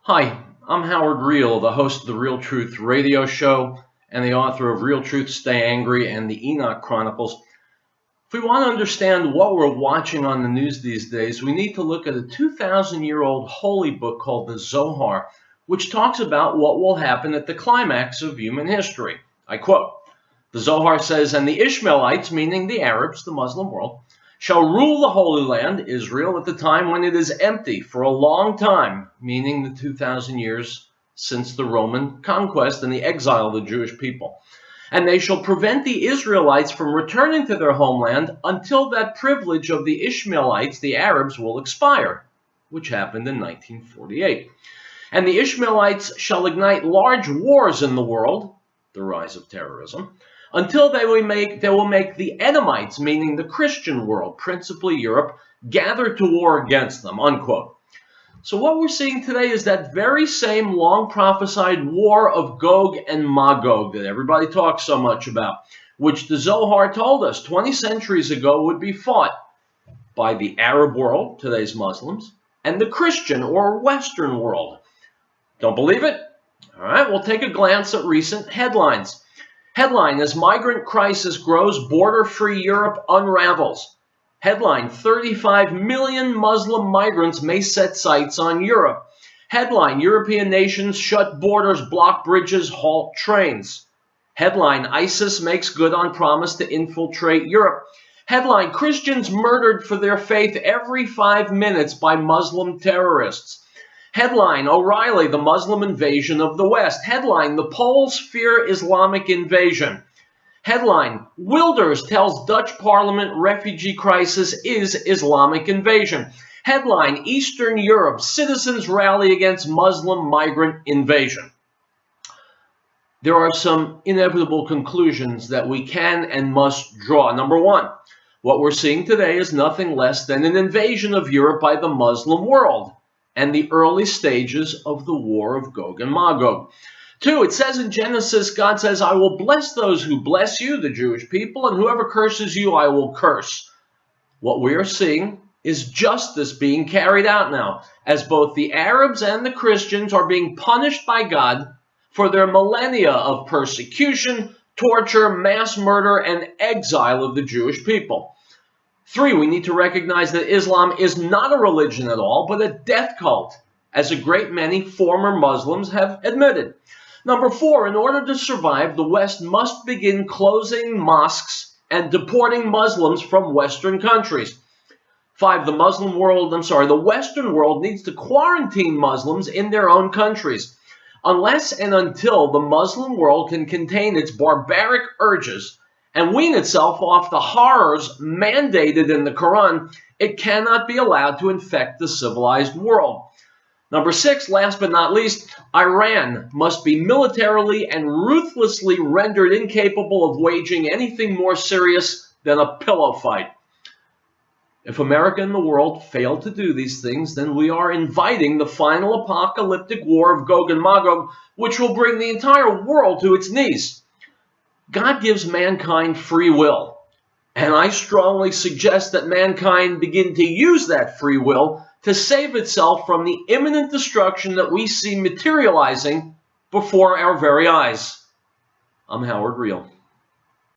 Hi, I'm Howard Riell, the host of the Real Truth radio show and the author of Real Truth Stay Angry and the Enoch Chronicles. If we want to understand what we're watching on the news these days, we need to look at a 2,000-year-old holy book called the Zohar, which talks about what will happen at the climax of human history. I quote, the Zohar says, "And the Ishmaelites," meaning the Arabs, the Muslim world, "shall rule the Holy Land, Israel, at the time when it is empty for a long time," meaning the 2,000 years since the Roman conquest and the exile of the Jewish people. "And they shall prevent the Israelites from returning to their homeland until that privilege of the Ishmaelites, the Arabs, will expire," which happened in 1948. "And the Ishmaelites shall ignite large wars in the world," the rise of terrorism, "until they will make the Edomites," meaning the Christian world, principally Europe, "gather to war against them," unquote. So what we're seeing today is that very same long prophesied war of Gog and Magog that everybody talks so much about, which the Zohar told us 20 centuries ago would be fought by the Arab world, today's Muslims, and the Christian or Western world. Don't believe it? All right, we'll take a glance at recent headlines. Headline: As migrant crisis grows, border-free Europe unravels. Headline: 35 million Muslim migrants may set sights on Europe. Headline: European nations shut borders, block bridges, halt trains. Headline: ISIS makes good on promise to infiltrate Europe. Headline: Christians murdered for their faith every 5 minutes by Muslim terrorists. Headline: O'Reilly, the Muslim invasion of the West. Headline: The Poles fear Islamic invasion. Headline: Wilders tells Dutch Parliament refugee crisis is Islamic invasion. Headline: Eastern Europe, citizens rally against Muslim migrant invasion. There are some inevitable conclusions that we can and must draw. Number one, what we're seeing today is nothing less than an invasion of Europe by the Muslim world and the early stages of the war of Gog and Magog. Two, it says in Genesis, God says, "I will bless those who bless you," the Jewish people, "and whoever curses you, I will curse." What we are seeing is justice being carried out now, as both the Arabs and the Christians are being punished by God for their millennia of persecution, torture, mass murder, and exile of the Jewish people. Three, we need to recognize that Islam is not a religion at all, but a death cult, as a great many former Muslims have admitted. Number four, in order to survive, the West must begin closing mosques and deporting Muslims from Western countries. Five, the Western world needs to quarantine Muslims in their own countries. Unless and until the Muslim world can contain its barbaric urges and wean itself off the horrors mandated in the Quran, it cannot be allowed to infect the civilized world. Number six, last but not least, Iran must be militarily and ruthlessly rendered incapable of waging anything more serious than a pillow fight. If America and the world fail to do these things, then we are inviting the final apocalyptic war of Gog and Magog, which will bring the entire world to its knees. God gives mankind free will, and I strongly suggest that mankind begin to use that free will to save itself from the imminent destruction that we see materializing before our very eyes. I'm Howard Riell.